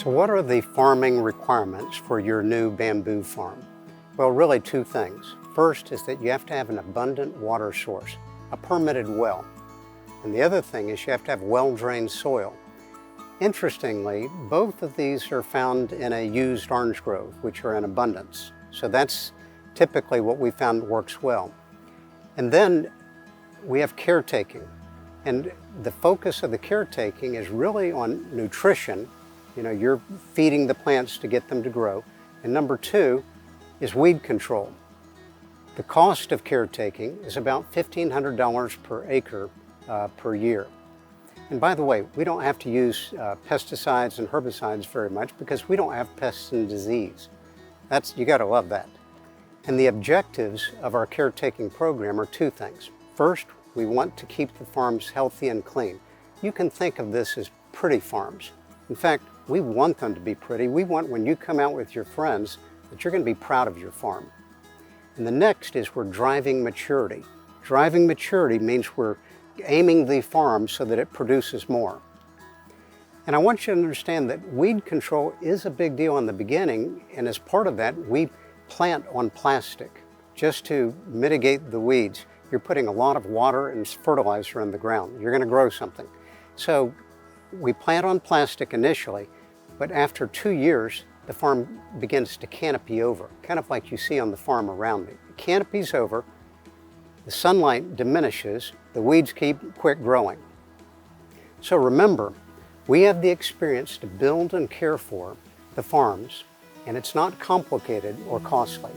So what are the farming requirements for your new bamboo farm? Well, really two things. First is that you have to have an abundant water source, a permitted well. And the other thing is you have to have well-drained soil. Interestingly, both of these are found in a used orange grove, which are in abundance. So that's typically what we found works well. And then we have caretaking. And the focus of the caretaking is really on nutrition. You know, you're feeding the plants to get them to grow. And number two is weed control. The cost of caretaking is about $1,500 per acre per year. And by the way, we don't have to use pesticides and herbicides very much because we don't have pests and disease. You gotta love that. And the objectives of our caretaking program are two things. First, we want to keep the farms healthy and clean. You can think of this as pretty farms. In fact, we want them to be pretty. We want when you come out with your friends that you're gonna be proud of your farm. And the next is we're driving maturity. Driving maturity means we're aiming the farm so that it produces more. And I want you to understand that weed control is a big deal in the beginning, and as part of that, we plant on plastic just to mitigate the weeds. You're putting a lot of water and fertilizer in the ground. You're going to grow something. So we plant on plastic initially, but after 2 years, the farm begins to canopy over, kind of like you see on the farm around me. The canopy's over, the sunlight diminishes, the weeds quit growing. So remember, we have the experience to build and care for the farms, and it's not complicated or costly.